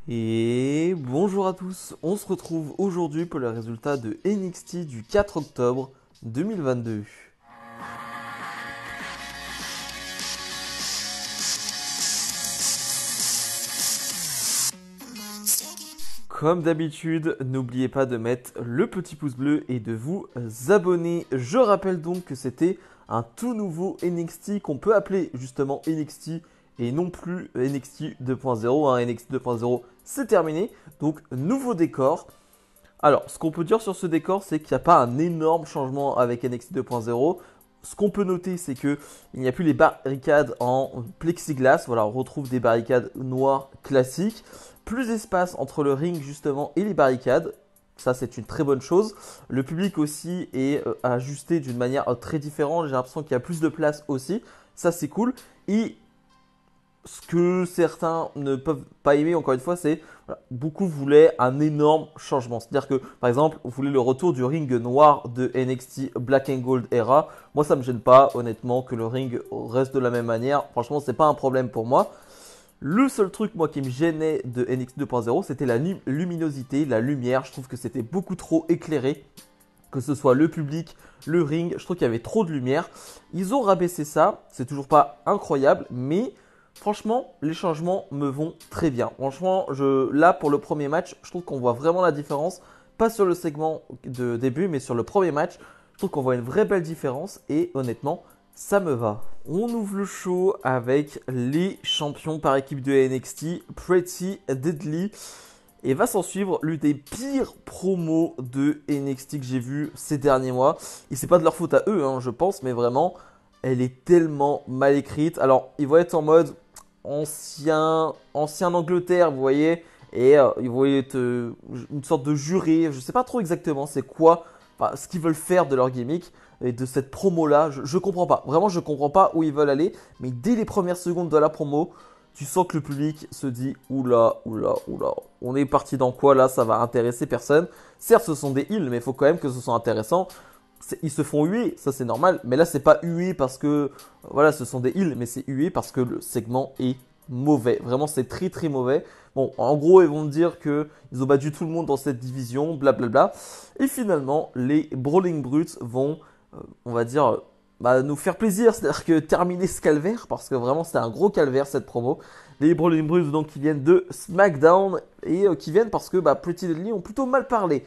Et bonjour à tous, on se retrouve aujourd'hui pour le résultat de NXT du 4 octobre 2022. Comme d'habitude, n'oubliez pas de mettre le petit pouce bleu et de vous abonner. Je rappelle donc que c'était un tout nouveau NXT qu'on peut appeler justement NXT et non plus NXT 2.0. NXT 2.0 c'est terminé, donc nouveau décor. Alors, ce qu'on peut dire sur ce décor, c'est qu'il n'y a pas un énorme changement avec NXT 2.0. Ce qu'on peut noter, c'est qu'il n'y a plus les barricades en plexiglas. Voilà, on retrouve des barricades noires classiques. Plus d'espace entre le ring justement et les barricades. Ça, c'est une très bonne chose. Le public aussi est ajusté d'une manière très différente. J'ai l'impression qu'il y a plus de place aussi. Ça, c'est cool. Et ce que certains ne peuvent pas aimer, encore une fois, c'est voilà, beaucoup voulaient un énorme changement. C'est-à-dire que, par exemple, vous voulez le retour du ring noir de NXT Black and Gold Era. Moi, ça me gêne pas, honnêtement, que le ring reste de la même manière. Franchement, c'est pas un problème pour moi. Le seul truc, moi, qui me gênait de NXT 2.0, c'était la luminosité, la lumière. Je trouve que c'était beaucoup trop éclairé. Que ce soit le public, le ring, je trouve qu'il y avait trop de lumière. Ils ont rabaissé ça, c'est toujours pas incroyable, mais franchement, les changements me vont très bien. Franchement, là pour le premier match, je trouve qu'on voit vraiment la différence. Pas sur le segment de début, mais sur le premier match, je trouve qu'on voit une vraie belle différence et honnêtement, ça me va. On ouvre le show avec les champions par équipe de NXT, Pretty Deadly. Et va s'en suivre l'une des pires promos de NXT que j'ai vu ces derniers mois. Et c'est pas de leur faute à eux, hein, je pense, mais vraiment, elle est tellement mal écrite. Alors, ils vont être en mode ancien Angleterre, vous voyez, et ils vont être une sorte de juré. Je sais pas trop exactement c'est quoi, enfin, ce qu'ils veulent faire de leur gimmick et de cette promo là. Je comprends pas. Vraiment, je comprends pas où ils veulent aller. Mais dès les premières secondes de la promo, tu sens que le public se dit oula, oula, oula, on est parti dans quoi là, ça va intéresser personne. Certes, ce sont des heals, mais il faut quand même que ce soit intéressant. Ils se font huer, ça c'est normal, mais là c'est pas hué parce que voilà, ce sont des heals, mais c'est hué parce que le segment est mauvais. Vraiment, c'est très très mauvais. Bon, en gros, ils vont me dire que ils ont battu tout le monde dans cette division, blablabla. Et finalement, les Brawling Brutes vont, on va dire, nous faire plaisir, c'est-à-dire que terminer ce calvaire, parce que vraiment c'était un gros calvaire cette promo. Les Brawling Brutes donc qui viennent de SmackDown et qui viennent parce que Pretty Deadly ont plutôt mal parlé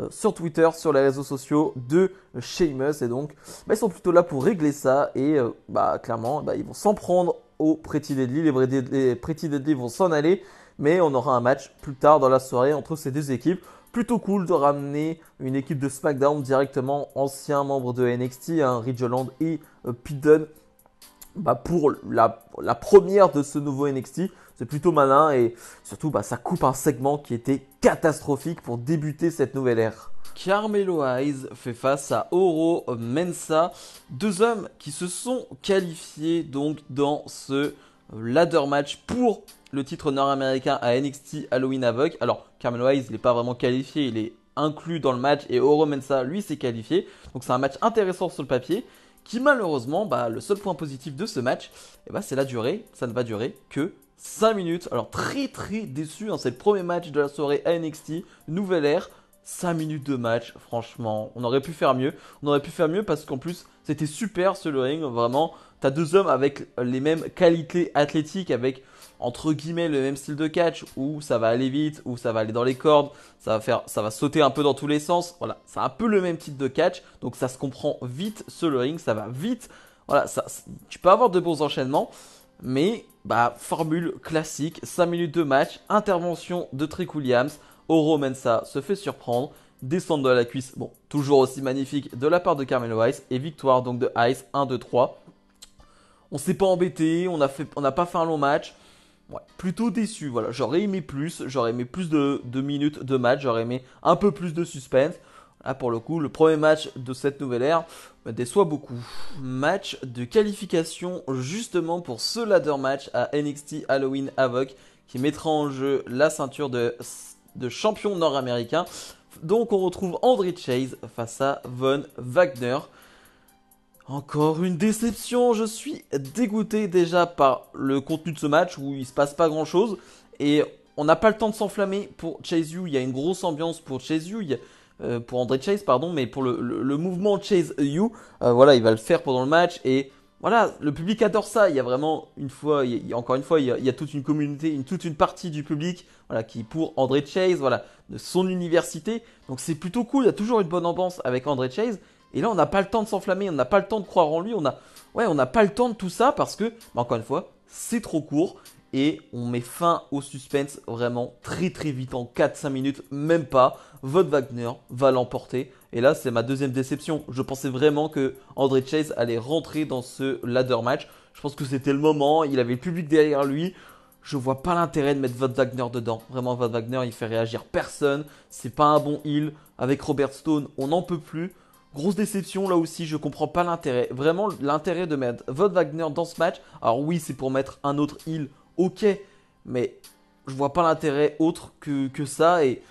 sur Twitter, sur les réseaux sociaux de Sheamus et donc ils sont plutôt là pour régler ça et clairement ils vont s'en prendre aux Pretty Deadly. Les Pretty Deadly vont s'en aller, mais on aura un match plus tard dans la soirée entre ces deux équipes. Plutôt cool de ramener une équipe de SmackDown directement, anciens membres de NXT, Ridge Holland et Pete Dunne, pour la première de ce nouveau NXT. C'est plutôt malin et surtout ça coupe un segment qui était catastrophique pour débuter cette nouvelle ère. Carmelo Hayes fait face à Oro Mensah, deux hommes qui se sont qualifiés donc dans ce ladder match pour le titre nord-américain à NXT Halloween Havoc. Alors Carmelo Hayes il n'est pas vraiment qualifié, il est inclus dans le match et Oro Mensah lui s'est qualifié. Donc c'est un match intéressant sur le papier qui malheureusement, le seul point positif de ce match, c'est la durée. Ça ne va durer que 5 minutes. Alors très très déçu, c'est le premier match de la soirée à NXT, nouvelle ère. 5 minutes de match, franchement, on aurait pu faire mieux. On aurait pu faire mieux parce qu'en plus, c'était super sur le ring, vraiment. T'as deux hommes avec les mêmes qualités athlétiques, avec entre guillemets le même style de catch, où ça va aller vite, où ça va aller dans les cordes, ça va sauter un peu dans tous les sens. Voilà, c'est un peu le même type de catch, donc ça se comprend vite sur le ring, ça va vite. Voilà, tu peux avoir de bons enchaînements, mais formule classique, 5 minutes de match, intervention de Trick Williams. Oro Mensah se fait surprendre, descendre de la cuisse, bon, toujours aussi magnifique de la part de Carmelo Hayes, et victoire donc de Hayes 1-2-3. On s'est pas embêté, on n'a pas fait un long match. Ouais, plutôt déçu, voilà. J'aurais aimé plus de minutes de match, j'aurais aimé un peu plus de suspense. Là, pour le coup, le premier match de cette nouvelle ère me déçoit beaucoup. Match de qualification justement pour ce ladder match à NXT Halloween Havoc qui mettra en jeu la ceinture de champion nord-américain. Donc on retrouve André Chase face à Von Wagner. Encore une déception, je suis dégoûté déjà par le contenu de ce match où il se passe pas grand chose et on n'a pas le temps de s'enflammer pour Chase You. Il y a une grosse ambiance pour Chase You. Pour André Chase, pardon, mais pour le mouvement Chase You, voilà, il va le faire pendant le match et voilà, le public adore ça. Il y a vraiment encore une fois, il y a toute une communauté, toute une partie du public, voilà, qui est pour André Chase, voilà, de son université. Donc c'est plutôt cool. Il y a toujours une bonne ambiance avec André Chase. Et là, on n'a pas le temps de s'enflammer, on n'a pas le temps de croire en lui, on n'a pas le temps de tout ça parce que, encore une fois, c'est trop court. Et on met fin au suspense vraiment très très vite en 4-5 minutes, même pas. Von Wagner va l'emporter. Et là, c'est ma deuxième déception. Je pensais vraiment que André Chase allait rentrer dans ce ladder match. Je pense que c'était le moment. Il avait le public derrière lui. Je vois pas l'intérêt de mettre Von Wagner dedans. Vraiment, Von Wagner, il fait réagir personne. C'est pas un bon heal. Avec Robert Stone, on n'en peut plus. Grosse déception là aussi, je comprends pas l'intérêt. Vraiment, l'intérêt de mettre Von Wagner dans ce match. Alors oui, c'est pour mettre un autre heal. Ok, mais je vois pas l'intérêt autre que ça et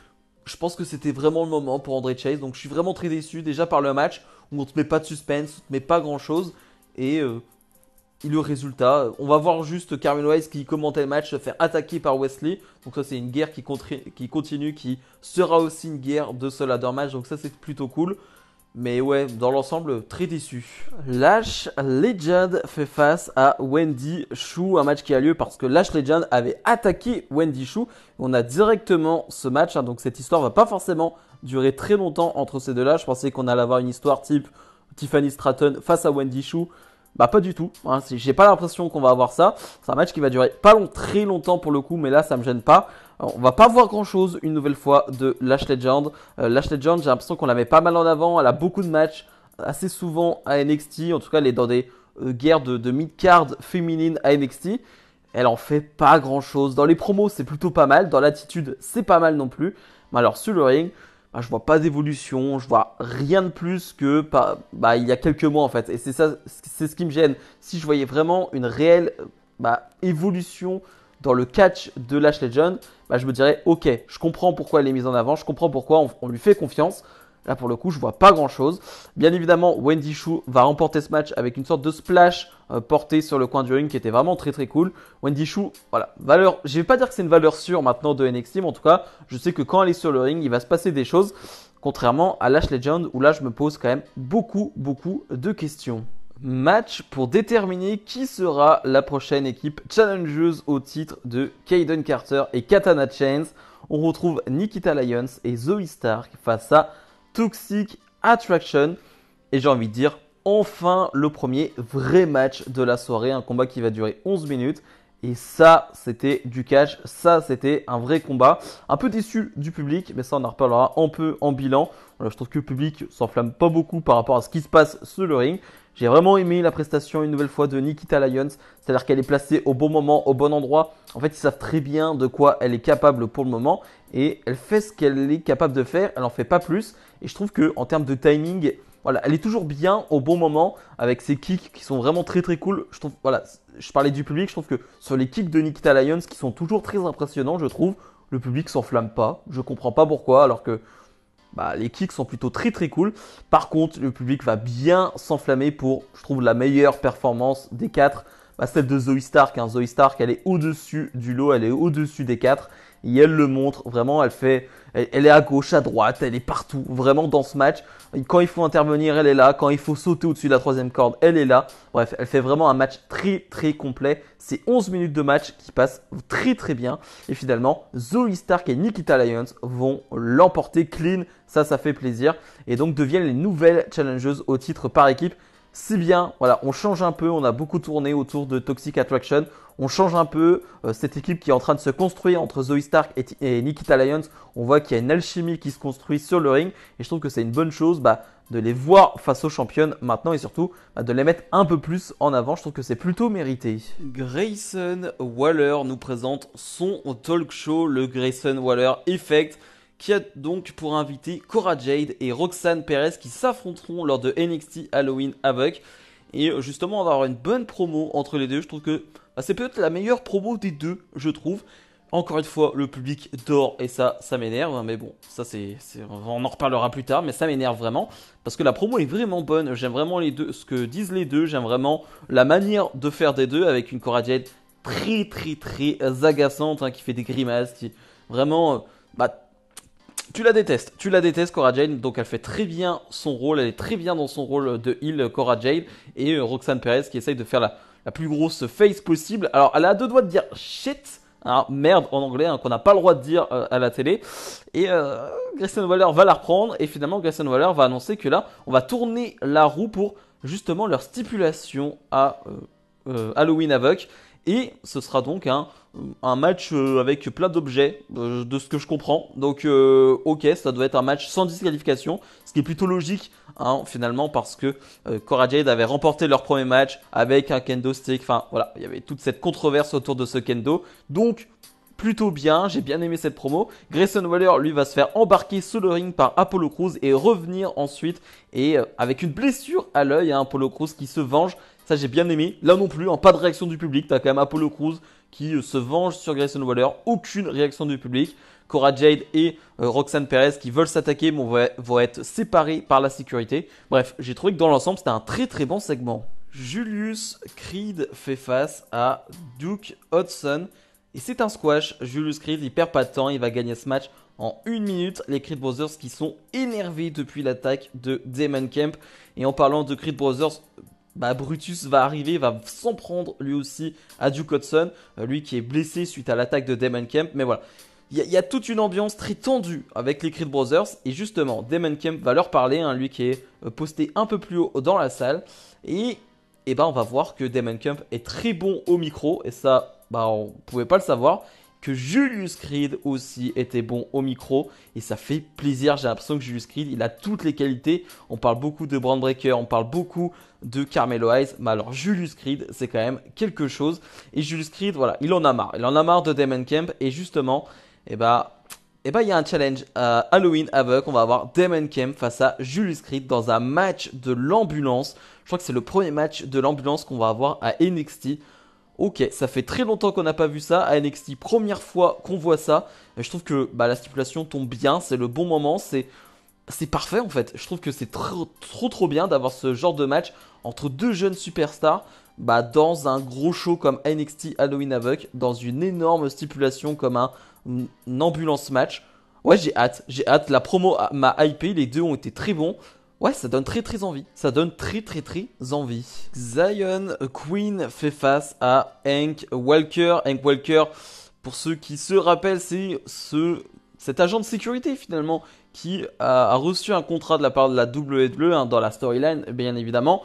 je pense que c'était vraiment le moment pour André Chase. Donc je suis vraiment très déçu déjà par le match où on te met pas de suspense, on te met pas grand chose et le résultat, on va voir juste Carmen Wise qui commentait le match se faire attaquer par Wesley. Donc ça c'est une guerre qui continue, qui sera aussi une guerre de ce ladder match. Donc ça c'est plutôt cool. Mais ouais, dans l'ensemble, très déçu. Lash Legend fait face à Wendy Choo, un match qui a lieu parce que Lash Legend avait attaqué Wendy Choo. On a directement ce match, donc cette histoire va pas forcément durer très longtemps entre ces deux-là. Je pensais qu'on allait avoir une histoire type Tiffany Stratton face à Wendy Choo. Bah pas du tout, hein. J'ai pas l'impression qu'on va avoir ça. C'est un match qui va durer pas très longtemps pour le coup, mais là ça me gêne pas. Alors, on va pas voir grand chose une nouvelle fois de Lash Legend. Lash Legend, j'ai l'impression qu'on la met pas mal en avant. Elle a beaucoup de matchs assez souvent à NXT. En tout cas, elle est dans des guerres de mid-card féminine à NXT. Elle en fait pas grand chose. Dans les promos, c'est plutôt pas mal. Dans l'attitude, c'est pas mal non plus. Mais alors sur le ring, bah, je vois pas d'évolution, je vois rien de plus que il y a quelques mois en fait. Et c'est ça, c'est ce qui me gêne. Si je voyais vraiment une réelle évolution dans le catch de Lash Legend, je me dirais ok, je comprends pourquoi elle est mise en avant, je comprends pourquoi on lui fait confiance. Là pour le coup, je vois pas grand chose. Bien évidemment, Wendy Choo va remporter ce match avec une sorte de splash porté sur le coin du ring qui était vraiment très très cool. Wendy Choo, voilà, valeur, je vais pas dire que c'est une valeur sûre maintenant de NXT, mais en tout cas, je sais que quand elle est sur le ring, il va se passer des choses. Contrairement à Lash Legend où là je me pose quand même beaucoup de questions. Match pour déterminer qui sera la prochaine équipe challengeuse au titre de Kayden Carter et Katana Chains. On retrouve Nikita Lyons et Zoe Stark face à Toxic Attraction. Et j'ai envie de dire, enfin le premier vrai match de la soirée. Un combat qui va durer 11 minutes. Et ça, c'était du catch. Ça, c'était un vrai combat. Un peu déçu du public, mais ça, on en reparlera un peu en bilan. Voilà, je trouve que le public s'enflamme pas beaucoup par rapport à ce qui se passe sur le ring. J'ai vraiment aimé la prestation une nouvelle fois de Nikita Lyons. C'est-à-dire qu'elle est placée au bon moment, au bon endroit. En fait, ils savent très bien de quoi elle est capable pour le moment. Et elle fait ce qu'elle est capable de faire. Elle n'en fait pas plus. Et je trouve qu'en termes de timing, voilà, elle est toujours bien au bon moment avec ses kicks qui sont vraiment très très cool. Je trouve, voilà, je parlais du public, je trouve que sur les kicks de Nikita Lyons qui sont toujours très impressionnants, je trouve, le public s'enflamme pas. Je comprends pas pourquoi, alors que les kicks sont plutôt très très cool. Par contre, le public va bien s'enflammer pour, je trouve, la meilleure performance des quatre. Celle de Zoe Stark. Zoe Stark, elle est au-dessus du lot, elle est au-dessus des quatre. Et elle le montre, vraiment, elle est à gauche, à droite, elle est partout, vraiment dans ce match. Quand il faut intervenir, elle est là. Quand il faut sauter au-dessus de la troisième corde, elle est là. Bref, elle fait vraiment un match très très complet. C'est 11 minutes de match qui passent très très bien. Et finalement, Zoe Stark et Nikita Lyons vont l'emporter clean. Ça fait plaisir. Et donc deviennent les nouvelles challengeuses au titre par équipe. Si bien, voilà, on change un peu, on a beaucoup tourné autour de Toxic Attraction, on change un peu cette équipe qui est en train de se construire entre Zoe Stark et Nikita Lyons. On voit qu'il y a une alchimie qui se construit sur le ring et je trouve que c'est une bonne chose de les voir face aux championnes maintenant et surtout de les mettre un peu plus en avant. Je trouve que c'est plutôt mérité. Grayson Waller nous présente son talk show, le Grayson Waller Effect, qui a donc pour invité Cora Jade et Roxanne Perez qui s'affronteront lors de NXT Halloween Havoc. Et justement, on va avoir une bonne promo entre les deux. Je trouve que c'est peut-être la meilleure promo des deux, je trouve. Encore une fois, le public dort et ça m'énerve. Mais bon, ça on en reparlera plus tard, mais ça m'énerve vraiment. Parce que la promo est vraiment bonne. J'aime vraiment les deux, ce que disent les deux. J'aime vraiment la manière de faire des deux avec une Cora Jade très agaçante, hein, qui fait des grimaces, qui vraiment, tu la détestes Cora Jade, donc elle fait très bien son rôle, elle est très bien dans son rôle de heal Cora Jade, et Roxanne Perez qui essaye de faire la plus grosse face possible. Alors elle a deux doigts de dire shit, hein, merde en anglais, hein, qu'on n'a pas le droit de dire à la télé, et Grayson Waller va la reprendre, et finalement Grayson Waller va annoncer que là, on va tourner la roue pour justement leur stipulation à Halloween Havoc, et ce sera donc un match avec plein d'objets, de ce que je comprends. Donc, ok, ça doit être un match sans disqualification, ce qui est plutôt logique, hein, finalement, parce que Cora Jade avait remporté leur premier match avec un kendo stick. Enfin, voilà, il y avait toute cette controverse autour de ce kendo. Donc, plutôt bien, j'ai bien aimé cette promo. Grayson Waller, lui, va se faire embarquer sur le ring par Apollo Crews et revenir ensuite. Et avec une blessure à l'œil, hein, Apollo Crews qui se venge. Ça, j'ai bien aimé. Là non plus, hein, pas de réaction du public. T'as quand même Apollo Crews qui se venge sur Grayson Waller. Aucune réaction du public. Cora Jade et Roxanne Perez qui veulent s'attaquer, mais vont être séparés par la sécurité. Bref, j'ai trouvé que dans l'ensemble, c'était un très bon segment. Julius Creed fait face à Duke Hudson. Et c'est un squash. Julius Creed, il perd pas de temps. Il va gagner ce match en 1 minute. Les Creed Brothers qui sont énervés depuis l'attaque de Damon Kemp. Et en parlant de Creed Brothers, Brutus va arriver, va s'en prendre lui aussi à Duke Hudson, lui qui est blessé suite à l'attaque de Damon Kemp. Mais voilà, il y a toute une ambiance très tendue avec les Creed Brothers. Et justement, Damon Kemp va leur parler, hein, lui qui est posté un peu plus haut dans la salle. Et on va voir que Damon Kemp est très bon au micro. Et ça, on pouvait pas le savoir. Que Julius Creed aussi était bon au micro et ça fait plaisir. J'ai l'impression que Julius Creed, il a toutes les qualités. On parle beaucoup de Braun Breaker, on parle beaucoup de Carmelo Hayes, mais alors Julius Creed, c'est quand même quelque chose. Et Julius Creed, voilà, il en a marre. Il en a marre de Damon Kemp et justement, il y a un challenge à Halloween Havoc. On va avoir Damon Kemp face à Julius Creed dans un match de l'ambulance. Je crois que c'est le premier match de l'ambulance qu'on va avoir à NXT. Ok, ça fait très longtemps qu'on n'a pas vu ça à NXT, première fois qu'on voit ça. Et je trouve que la stipulation tombe bien, c'est le bon moment, c'est parfait en fait. Je trouve que c'est trop bien d'avoir ce genre de match entre deux jeunes superstars dans un gros show comme NXT Halloween Havoc, dans une énorme stipulation comme un ambulance match. Ouais, j'ai hâte. La promo m'a hypé, les deux ont été très bons. Ouais, ça donne très envie. Ça donne très envie. Zion Queen fait face à Hank Walker. Hank Walker, pour ceux qui se rappellent, c'est cet agent de sécurité finalement qui a reçu un contrat de la part de la WWE, hein, dans la storyline, bien évidemment,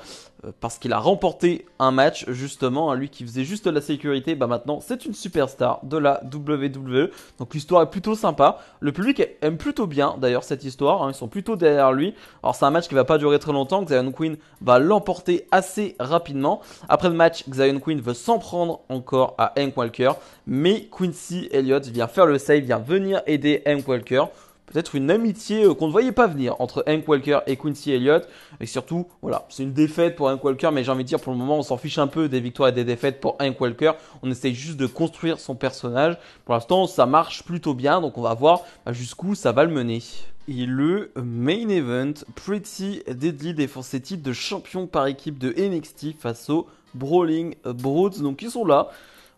parce qu'il a remporté un match, justement, hein, lui qui faisait juste de la sécurité, maintenant c'est une superstar de la WWE, donc l'histoire est plutôt sympa, le public aime plutôt bien d'ailleurs cette histoire, hein, ils sont plutôt derrière lui, alors c'est un match qui va pas durer très longtemps, Zion Queen va l'emporter assez rapidement, après le match, Zion Queen veut s'en prendre encore à Hank Walker, mais Quincy Elliott vient faire le save, vient venir aider Hank Walker. Peut-être une amitié qu'on ne voyait pas venir entre Hank Walker et Quincy Elliott. Et surtout, voilà, c'est une défaite pour Hank Walker, mais j'ai envie de dire pour le moment, on s'en fiche un peu des victoires et des défaites pour Hank Walker. On essaye juste de construire son personnage. Pour l'instant, ça marche plutôt bien, donc on va voir jusqu'où ça va le mener. Et le main event, Pretty Deadly défend ses titres de champion par équipe de NXT face aux Brawling Brutes. Donc ils sont là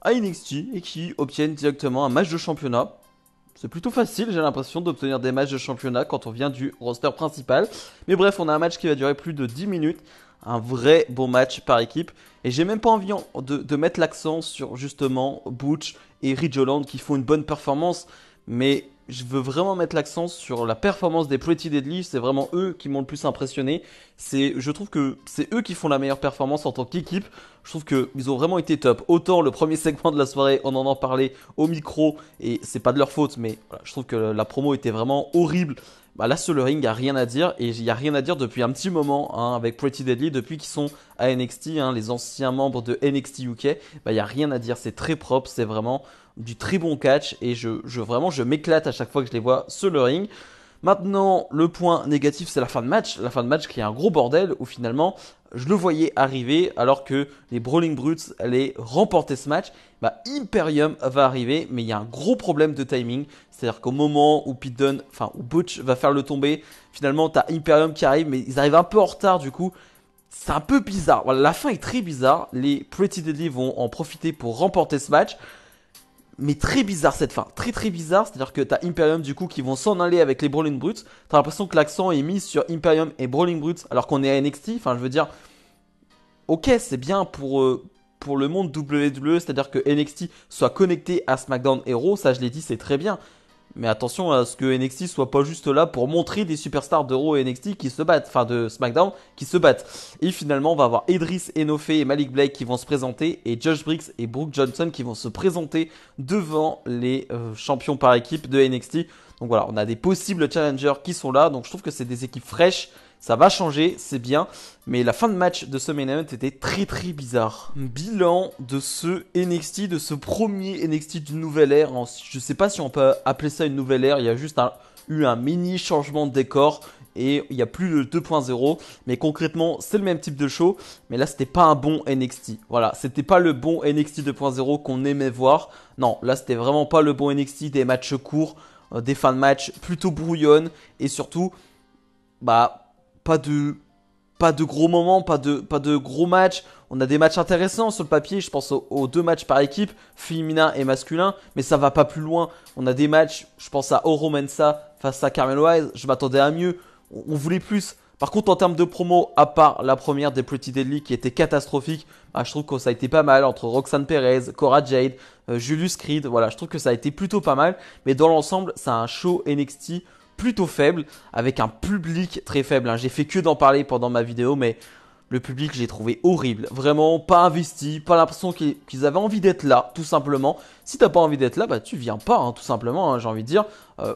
à NXT et qui obtiennent directement un match de championnat. C'est plutôt facile, j'ai l'impression, d'obtenir des matchs de championnat quand on vient du roster principal. Mais bref, on a un match qui va durer plus de 10 minutes. Un vrai bon match par équipe. Et j'ai même pas envie de mettre l'accent sur justement Butch et Ridge Holland qui font une bonne performance. Mais je veux vraiment mettre l'accent sur la performance des Pretty Deadly. C'est vraiment eux qui m'ont le plus impressionné. Je trouve que c'est eux qui font la meilleure performance en tant qu'équipe. Je trouve qu'ils ont vraiment été top. Autant le premier segment de la soirée, on en parlait au micro. Et c'est pas de leur faute, mais voilà, je trouve que la promo était vraiment horrible. Là sur le ring, il n'y a rien à dire. Et il n'y a rien à dire depuis un petit moment, hein, avec Pretty Deadly. Depuis qu'ils sont à NXT, hein, les anciens membres de NXT UK, il n'y a rien à dire. C'est très propre, c'est vraiment du très bon catch. Et je m'éclate à chaque fois que je les vois sur le ring. Maintenant, le point négatif, c'est la fin de match. La fin de match qui est un gros bordel où finalement, je le voyais arriver alors que les Brawling Brutes allaient remporter ce match. Imperium va arriver, mais il y a un gros problème de timing. C'est-à-dire qu'au moment où où Butch va faire le tomber, finalement, tu as Imperium qui arrive, mais ils arrivent un peu en retard du coup. c'est un peu bizarre. Voilà, la fin est très bizarre. Les Pretty Deadly vont en profiter pour remporter ce match. Mais très bizarre cette fin, très très bizarre, c'est-à-dire que t'as Imperium du coup qui vont s'en aller avec les Brawling Brutes. T'as l'impression que l'accent est mis sur Imperium et Brawling Brutes alors qu'on est à NXT. Enfin je veux dire, ok c'est bien pour le monde WWE, c'est-à-dire que NXT soit connecté à SmackDown Hero, ça je l'ai dit c'est très bien. Mais attention à ce que NXT soit pas juste là pour montrer des superstars de Raw et NXT qui se battent, enfin de SmackDown qui se battent. Et finalement, on va avoir Idris Enofe et Malik Blake qui vont se présenter et Josh Briggs et Brooke Johnson qui vont se présenter devant les champions par équipe de NXT. Donc voilà, on a des possibles challengers qui sont là. Donc je trouve que c'est des équipes fraîches. Ça va changer, c'est bien. Mais la fin de match de ce main event était très très bizarre. Bilan de ce NXT, de ce premier NXT d'une nouvelle ère. Je sais pas si on peut appeler ça une nouvelle ère. Il y a juste eu un mini changement de décor. Et il n'y a plus le 2.0. Mais concrètement, c'est le même type de show. Mais là, c'était pas un bon NXT. Voilà, c'était pas le bon NXT 2.0 qu'on aimait voir. Non, là, c'était vraiment pas le bon NXT. Des matchs courts, des fins de match plutôt brouillonnes. Et surtout, bah, pas de gros moments, pas de gros matchs. On a des matchs intéressants sur le papier. Je pense aux deux matchs par équipe, féminin et masculin. Mais ça va pas plus loin. On a des matchs, je pense à Oro Mensah face à Carmel Wise. Je m'attendais à mieux. On voulait plus. Par contre, en termes de promo, à part la première des Pretty Deadly qui était catastrophique, bah, je trouve que ça a été pas mal entre Roxanne Perez, Cora Jade, Julius Creed. Voilà, je trouve que ça a été plutôt pas mal. Mais dans l'ensemble, c'est un show NXT plutôt faible, avec un public très faible. J'ai fait que d'en parler pendant ma vidéo, mais le public, j'ai trouvé horrible. Vraiment pas investi, pas l'impression qu'ils avaient envie d'être là, tout simplement. Si t'as pas envie d'être là, bah tu viens pas, hein, tout simplement, hein, j'ai envie de dire.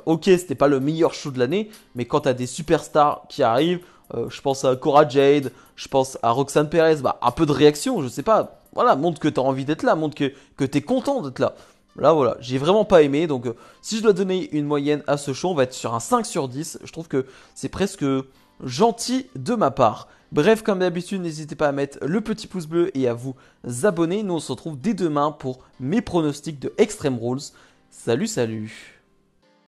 Ok, c'était pas le meilleur show de l'année, mais quand t'as des superstars qui arrivent, je pense à Cora Jade, je pense à Roxanne Perez, bah un peu de réaction, je sais pas. Voilà, montre que t'as envie d'être là, montre que t'es content d'être là. Là voilà, j'ai vraiment pas aimé, donc si je dois donner une moyenne à ce show, on va être sur un 5 sur 10. Je trouve que c'est presque gentil de ma part. Bref, comme d'habitude, n'hésitez pas à mettre le petit pouce bleu et à vous abonner. Nous on se retrouve dès demain pour mes pronostics de Extreme Rules. Salut, salut!